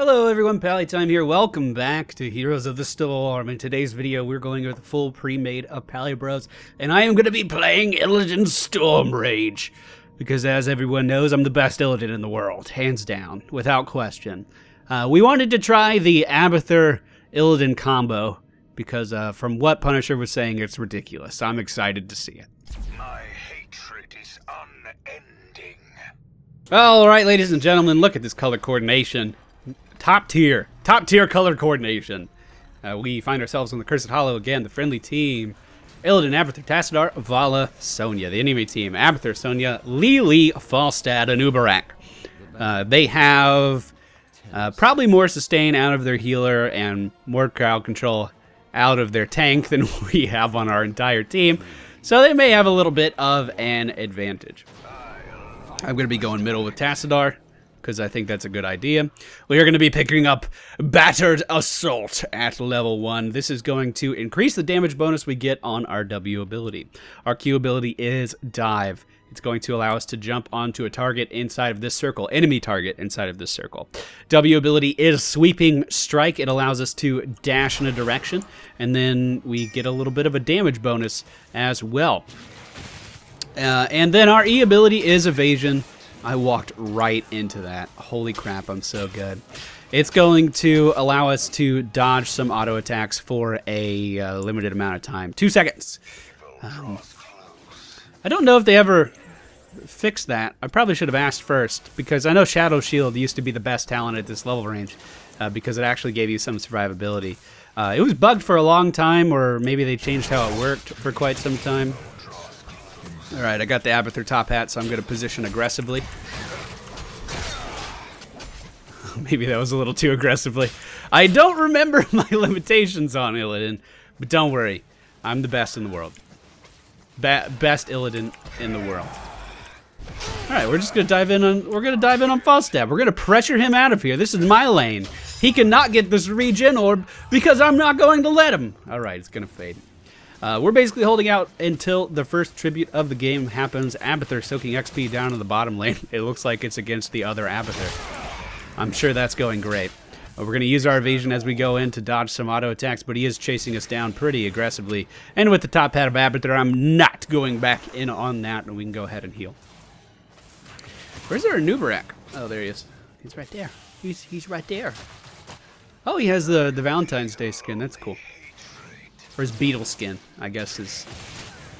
Hello everyone, Pally Time here. Welcome back to Heroes of the Storm. In today's video, we're going with a full pre-made of Pally Bros, and I am going to be playing Illidan Storm Rage. Because as everyone knows, I'm the best Illidan in the world, hands down, without question. We wanted to try the Abathur Illidan combo, because from what Punisher was saying, it's ridiculous. I'm excited to see it. My hatred is unending. Alright, ladies and gentlemen, look at this color coordination. Top tier color coordination. We find ourselves on the Cursed Hollow again, the friendly team. Illidan, Abathur, Tassadar, Vala, Sonya. The enemy team, Abathur, Sonya, Lili, Falstad, and Uberak. They have probably more sustain out of their healer and more crowd control out of their tank than we have on our entire team. So they may have a little bit of an advantage. I'm going to be going middle with Tassadar, because I think that's a good idea. We are going to be picking up Battered Assault at level 1. This is going to increase the damage bonus we get on our W ability. Our Q ability is Dive. It's going to allow us to jump onto a target inside of this circle, enemy target inside of this circle. W ability is Sweeping Strike. It allows us to dash in a direction, and then we get a little bit of a damage bonus as well. And then our E ability is Evasion. I walked right into that. Holy crap, I'm so good. It's going to allow us to dodge some auto attacks for a limited amount of time. 2 seconds. I don't know if they ever fixed that. I probably should have asked first, because I know Shadow Shield used to be the best talent at this level range, because it actually gave you some survivability. It was bugged for a long time, or maybe they changed how it worked for quite some time. Alright, I got the Abathur top hat, so I'm going to position aggressively. Maybe that was a little too aggressively. I don't remember my limitations on Illidan, but don't worry. I'm the best in the world. Best Illidan in the world. Alright, we're just going to dive in on Falstad. We're going to pressure him out of here. This is my lane. He cannot get this regen orb because I'm not going to let him. Alright, it's going to fade. We're basically holding out until the first tribute of the game happens. Abathur soaking XP down in the bottom lane. It looks like it's against the other Abathur. I'm sure that's going great. We're going to use our evasion as we go in to dodge some auto attacks, but he is chasing us down pretty aggressively. And with the top hat of Abathur, I'm not going back in on that, and we can go ahead and heal. Where's our Uberak? Oh, there he is. He's right there. He's right there. Oh, he has the Valentine's Day skin. That's cool. Or his beetle skin, I guess is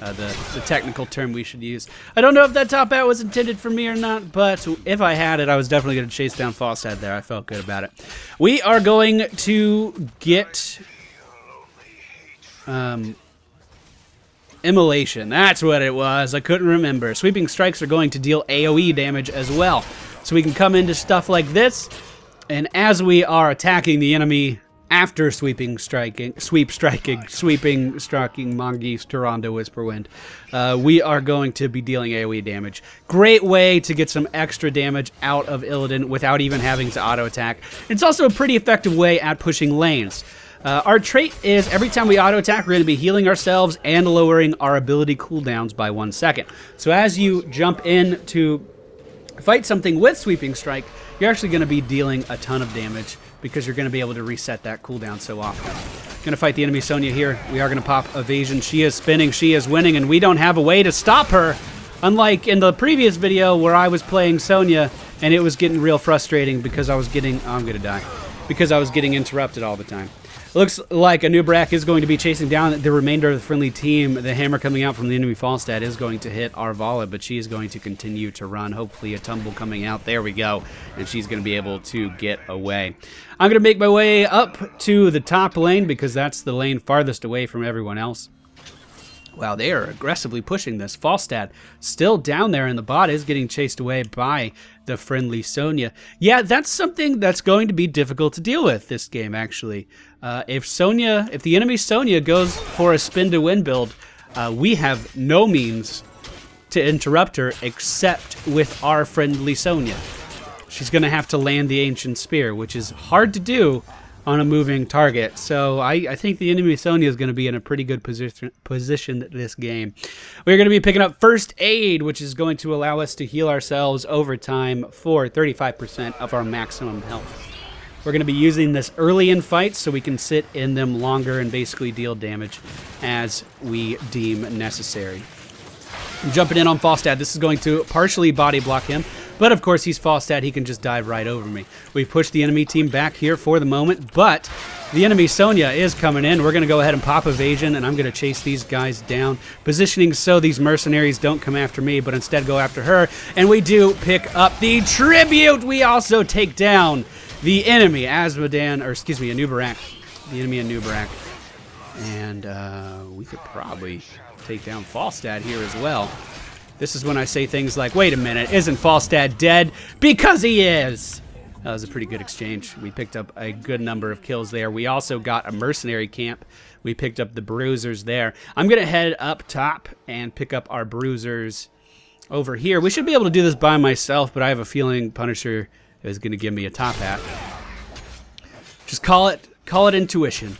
the technical term we should use. I don't know if that top hat was intended for me or not, but if I had it, I was definitely going to chase down Falstad there. I felt good about it. We are going to get Immolation. That's what it was. I couldn't remember. Sweeping Strikes are going to deal AoE damage as well. So we can come into stuff like this, and as we are attacking the enemy after sweeping striking, Mongoose, Tyrande, Whisperwind, we are going to be dealing AoE damage. Great way to get some extra damage out of Illidan without even having to auto attack. It's also a pretty effective way at pushing lanes. Our trait is every time we auto attack, we're going to be healing ourselves and lowering our ability cooldowns by 1 second. So as you jump in to fight something with Sweeping Strike, you're actually going to be dealing a ton of damage, because you're going to be able to reset that cooldown so often. Going to fight the enemy Sonya here. We are going to pop evasion. She is spinning. She is winning, and we don't have a way to stop her. Unlike in the previous video where I was playing Sonya, and it was getting real frustrating because I was getting... Oh, I'm going to die. Because I was getting interrupted all the time. Looks like Uberak is going to be chasing down the remainder of the friendly team. The hammer coming out from the enemy Falstad is going to hit our Vala, but she is going to continue to run. Hopefully a tumble coming out. There we go. And she's going to be able to get away. I'm going to make my way up to the top lane, because that's the lane farthest away from everyone else. Wow, they are aggressively pushing this. Falstad still down there, and the bot is getting chased away by the friendly Sonya. Yeah, that's something that's going to be difficult to deal with this game, actually. If the enemy Sonya goes for a spin to win build, we have no means to interrupt her except with our friendly Sonya. She's going to have to land the Ancient Spear, which is hard to do on a moving target. So I think the enemy Sonya is going to be in a pretty good position this game. We're going to be picking up First Aid, which is going to allow us to heal ourselves over time for 35% of our maximum health. We're going to be using this early in fights so we can sit in them longer and basically deal damage as we deem necessary. I'm jumping in on Falstad. This is going to partially body block him, but of course he's Falstad. He can just dive right over me. We've pushed the enemy team back here for the moment, but the enemy Sonya is coming in. We're going to go ahead and pop evasion, and I'm going to chase these guys down, positioning so these mercenaries don't come after me, but instead go after her. And we do pick up the tribute. We also take down the enemy Azmodan, or excuse me, Anubarak. The enemy Anubarak. And we could probably take down Falstad here as well. This is when I say things like, wait a minute, isn't Falstad dead? Because he is! That was a pretty good exchange. We picked up a good number of kills there. We also got a mercenary camp. We picked up the bruisers there. I'm going to head up top and pick up our bruisers over here. We should be able to do this by myself, but I have a feeling Punisher is going to give me a top hat. Just call it intuition.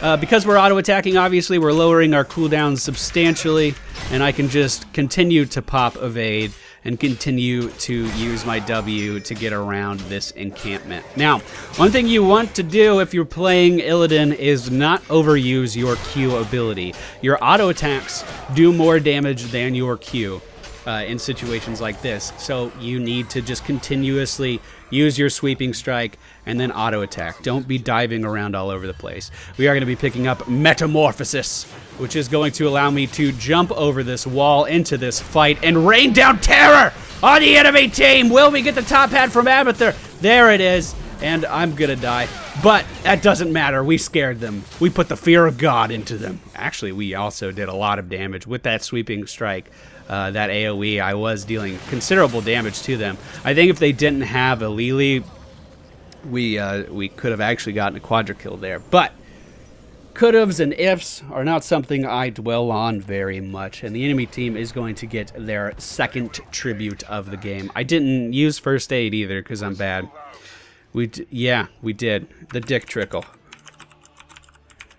Because we're auto-attacking, obviously, we're lowering our cooldowns substantially, and I can just continue to pop evade and continue to use my W to get around this encampment. Now, one thing you want to do if you're playing Illidan is not overuse your Q ability. Your auto-attacks do more damage than your Q in situations like this, so you need to just continuously use your sweeping strike and then auto attack. Don't be diving around all over the place. We are going to be picking up Metamorphosis, which is going to allow me to jump over this wall into this fight and rain down terror on the enemy team. Will we get the top hat from Abathur? There it is, and I'm going to die. But that doesn't matter. We scared them. We put the fear of God into them. Actually, we also did a lot of damage with that sweeping strike. That AoE, I was dealing considerable damage to them. I think if they didn't have a Lili, we could have actually gotten a quadra kill there. But could-haves and ifs are not something I dwell on very much, and the enemy team is going to get their second tribute of the game. I didn't use first aid either because I'm bad. Yeah, we did. The dick trickle.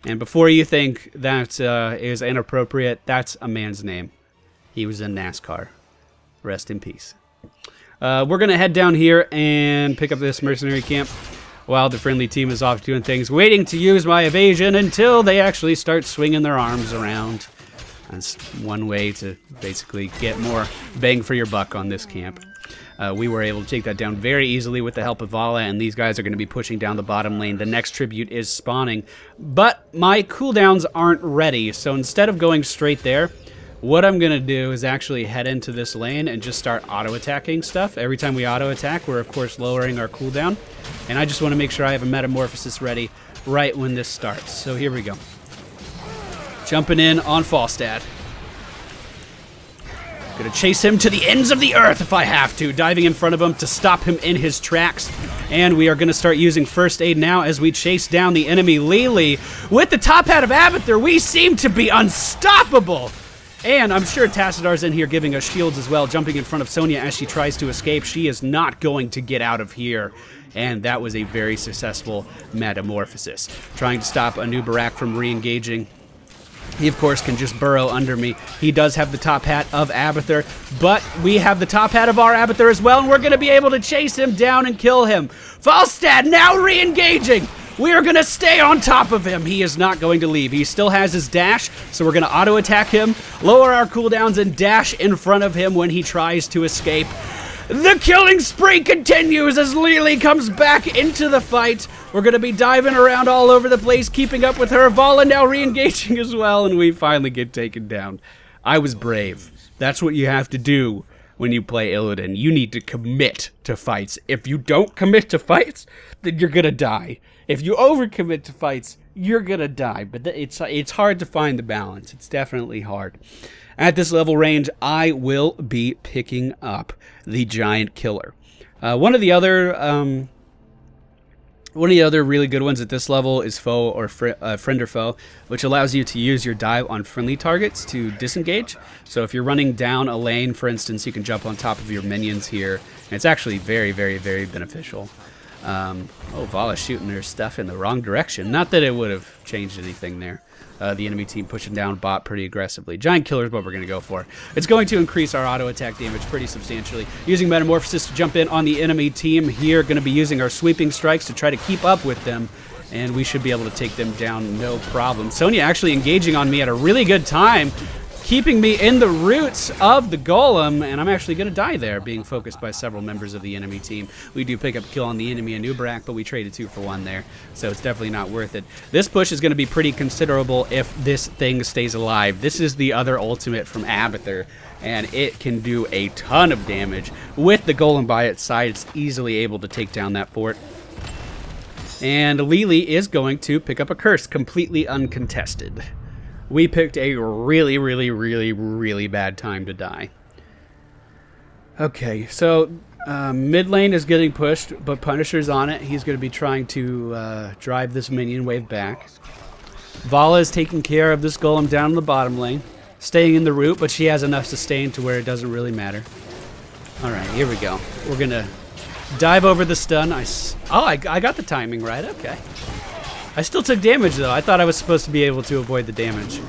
And before you think that is inappropriate, that's a man's name. He was in NASCAR. Rest in peace. We're going to head down here and pick up this mercenary camp while the friendly team is off doing things, waiting to use my evasion until they actually start swinging their arms around. That's one way to basically get more bang for your buck on this camp. We were able to take that down very easily with the help of Vala, and these guys are going to be pushing down the bottom lane. The next tribute is spawning, but my cooldowns aren't ready, so instead of going straight there, what I'm going to do is actually head into this lane and just start auto-attacking stuff. Every time we auto-attack, we're of course lowering our cooldown. And I just want to make sure I have a Metamorphosis ready right when this starts. So here we go. Jumping in on Falstad. Gonna chase him to the ends of the earth if I have to. Diving in front of him to stop him in his tracks. And we are gonna start using first aid now as we chase down the enemy Lili. With the top hat of Abathur, we seem to be unstoppable. And I'm sure Tassidar's in here giving us shields as well, jumping in front of Sonya as she tries to escape. She is not going to get out of here. And that was a very successful Metamorphosis. Trying to stop Anubarak from re-engaging. He, of course, can just burrow under me. He does have the top hat of Abathur, but we have the top hat of our Abathur as well, and we're going to be able to chase him down and kill him. Falstad now re-engaging. We are going to stay on top of him. He is not going to leave. He still has his dash, so we're going to auto-attack him, lower our cooldowns, and dash in front of him when he tries to escape. The killing spree continues as Lili comes back into the fight. We're going to be diving around all over the place, keeping up with her. Vala now re-engaging as well, and we finally get taken down. I was brave. That's what you have to do when you play Illidan. You need to commit to fights. If you don't commit to fights, then you're going to die. If you overcommit to fights, you're going to die. But it's hard to find the balance. It's definitely hard. At this level range, I will be picking up the Giant Killer. One of the other really good ones at this level is Foe or Friend or Foe, which allows you to use your dive on friendly targets to disengage. So if you're running down a lane, for instance, you can jump on top of your minions here. And it's actually very, very, very beneficial. Oh, Vala's shooting her stuff in the wrong direction. Not that it would have changed anything there. The enemy team pushing down bot pretty aggressively. Giant Killer is what we're going to go for. It's going to increase our auto attack damage pretty substantially. Using Metamorphosis to jump in on the enemy team here. Going to be using our sweeping strikes to try to keep up with them. And we should be able to take them down no problem. Sonya actually engaging on me at a really good time, keeping me in the roots of the golem, and I'm actually going to die there, being focused by several members of the enemy team. We do pick up a kill on the enemy Anubarak, but we traded 2 for 1 there, so it's definitely not worth it. This push is going to be pretty considerable if this thing stays alive. This is the other ultimate from Abathur, and it can do a ton of damage. With the golem by its side, it's easily able to take down that fort. And Lili is going to pick up a curse, completely uncontested. We picked a really, really, really, really bad time to die. Okay, so mid lane is getting pushed, but Punisher's on it. He's going to be trying to drive this minion wave back. Vala is taking care of this golem down in the bottom lane, staying in the root, but she has enough sustain to where it doesn't really matter. All right, here we go. We're going to dive over the stun. I got the timing right. Okay. I still took damage, though. I thought I was supposed to be able to avoid the damage.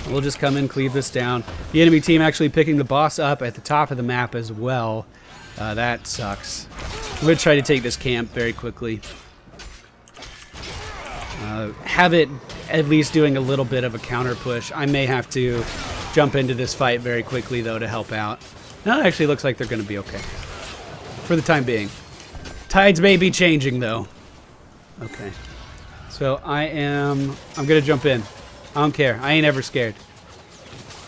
We'll just come in, cleave this down. The enemy team actually picking the boss up at the top of the map as well. That sucks. I'm going to try to take this camp very quickly. Have it at least doing a little bit of a counter push. I may have to jump into this fight very quickly, though, to help out. No, it actually looks like they're going to be okay. For the time being. Tides may be changing, though. Okay. So I'm going to jump in. I don't care. I ain't ever scared.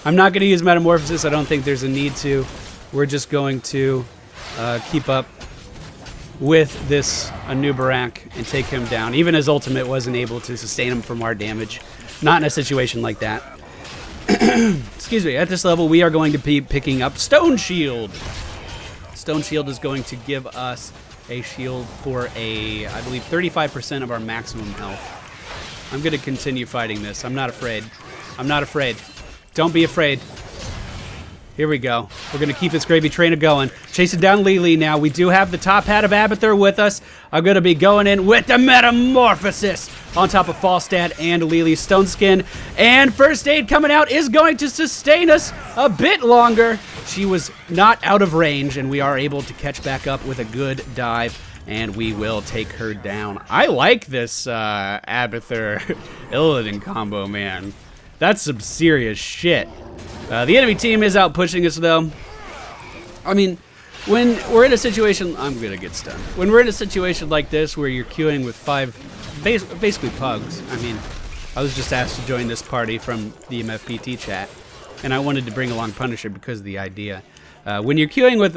I'm not going to use Metamorphosis. I don't think there's a need to. We're just going to keep up with this Anubarak and take him down. Even his ultimate wasn't able to sustain him from our damage. Not in a situation like that. Excuse me. At this level, we are going to be picking up Stone Shield. Stone Shield is going to give us a shield for I believe 35% of our maximum health. I'm going to continue fighting this. I'm not afraid. I'm not afraid. Don't be afraid. Here we go. We're going to keep this gravy train going. Chasing down Lili now. We do have the top hat of Abathur with us. I'm going to be going in with the Metamorphosis on top of Falstad and Lili's Stone Skin. And First Aid coming out is going to sustain us a bit longer. She was not out of range, and we are able to catch back up with a good dive, and we will take her down. I like this Abathur Illidan combo, man. That's some serious shit. The enemy team is out pushing us, though. I mean, when we're in a situation... I'm going to get stunned. When we're in a situation like this where you're queuing with 5... basically pugs. I mean, I was just asked to join this party from the MFPT chat, and I wanted to bring along Punisher because of the idea. When you're queuing with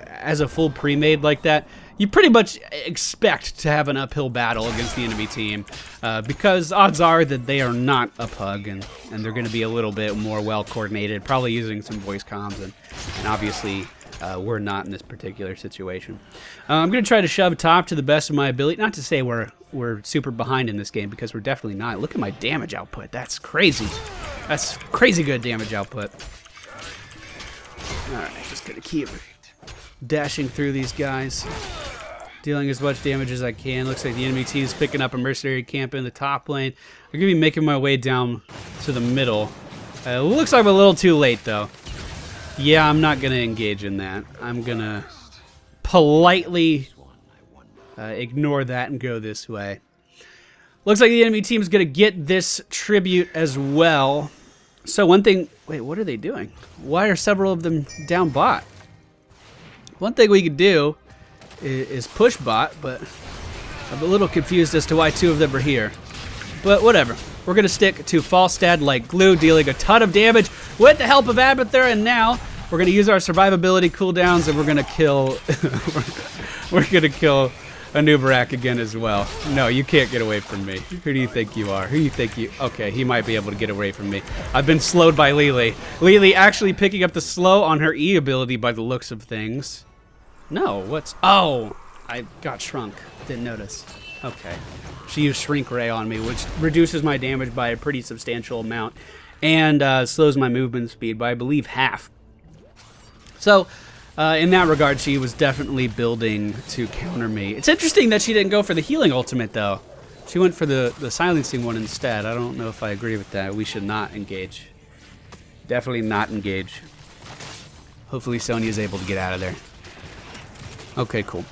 as a full pre-made like that, you pretty much expect to have an uphill battle against the enemy team because odds are that they are not a pug, and they're going to be a little bit more well-coordinated, probably using some voice comms, and obviously we're not in this particular situation. I'm going to try to shove top to the best of my ability. Not to say we're super behind in this game, because we're definitely not. Look at my damage output. That's crazy. That's crazy good damage output. Alright, just going to keep dashing through these guys, dealing as much damage as I can. Looks like the enemy team is picking up a mercenary camp in the top lane. I'm going to be making my way down to the middle. Looks like I'm a little too late, though. Yeah, I'm not going to engage in that. I'm going to politely ignore that and go this way. Looks like the enemy team is going to get this tribute as well. So one thing... Wait, what are they doing? Why are several of them down bot? One thing we could do is push bot, but I'm a little confused as to why 2 of them are here. But whatever. We're going to stick to Falstad like glue, dealing a ton of damage with the help of Abathur, and now we're going to use our survivability cooldowns, and we're going to kill... we're going to kill Anubarak again as well. No, you can't get away from me. Who do you think you are? Who do you think you... Okay, he might be able to get away from me. I've been slowed by Lili. Lili actually picking up the slow on her E ability by the looks of things. No, what's... Oh! I got shrunk. Didn't notice. Okay. She used Shrink Ray on me, which reduces my damage by a pretty substantial amount, and, slows my movement speed by, I believe, half. So, In that regard, she was definitely building to counter me. It's interesting that she didn't go for the healing ultimate, though. She went for the silencing one instead. I don't know if I agree with that. We should not engage. Definitely not engage. Hopefully Sonya's able to get out of there. Okay, cool.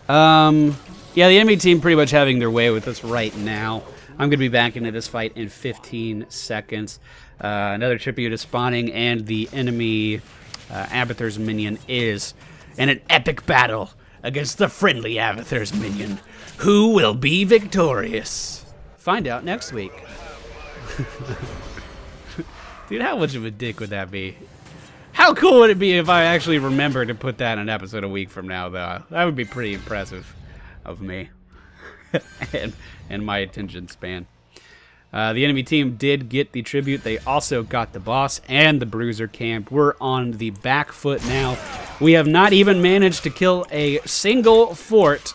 Yeah, the enemy team pretty much having their way with us right now. I'm going to be back into this fight in 15 seconds. Another tribute is spawning, and the enemy Abathur's minion is in an epic battle against the friendly Abathur's minion. Who will be victorious? Find out next week. Dude, how much of a dick would that be? How cool would it be if I actually remembered to put that in an episode a week from now, though? That would be pretty impressive of me and my attention span. The enemy team did get the tribute. They also got the boss and the bruiser camp. We're on the back foot now. We have not even managed to kill a single fort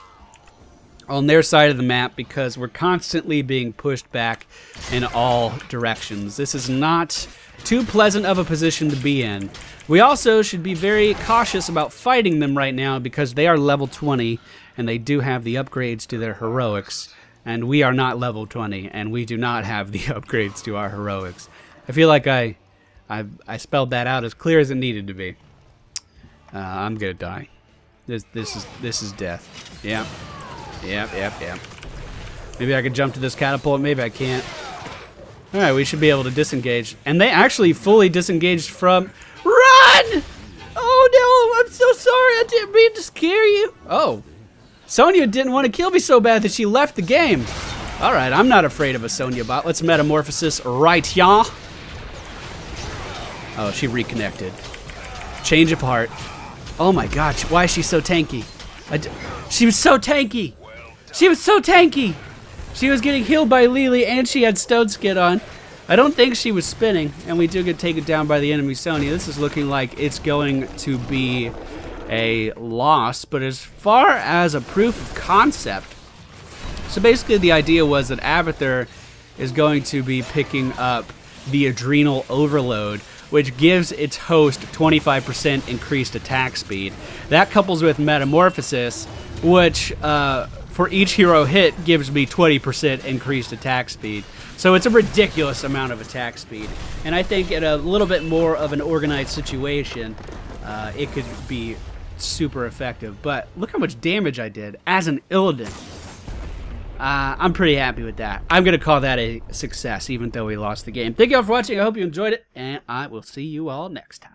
on their side of the map because we're constantly being pushed back in all directions. This is not too pleasant of a position to be in. We also should be very cautious about fighting them right now because they are level 20 and they do have the upgrades to their heroics, and we are not level 20 and we do not have the upgrades to our heroics. I feel like I spelled that out as clear as it needed to be. I'm gonna die. This is death. Yeah. Yep. Maybe I could jump to this catapult. Maybe I can't. All right, we should be able to disengage. And they actually fully disengaged from... Run! Oh, no, I'm so sorry. I didn't mean to scare you. Oh, Sonya didn't want to kill me so bad that she left the game. All right, I'm not afraid of a Sonya bot. Let's metamorphosis right here. Oh, she reconnected. Change of heart. Oh, my gosh. Why is she so tanky? She was so tanky. She was so tanky. She was getting healed by Lily, and she had Stone Skin on. I don't think she was spinning, and we do get taken down by the enemy Sonya. This is looking like it's going to be a loss, but as far as a proof of concept, so basically the idea was that Abathur is going to be picking up the Adrenal Overload, which gives its host 25% increased attack speed. That couples with Metamorphosis, which for each hero hit gives me 20% increased attack speed. So it's a ridiculous amount of attack speed. And I think in a little bit more of an organized situation, it could be super effective. But look how much damage I did as an Illidan. I'm pretty happy with that. I'm going to call that a success, even though we lost the game. Thank you all for watching. I hope you enjoyed it, and I will see you all next time.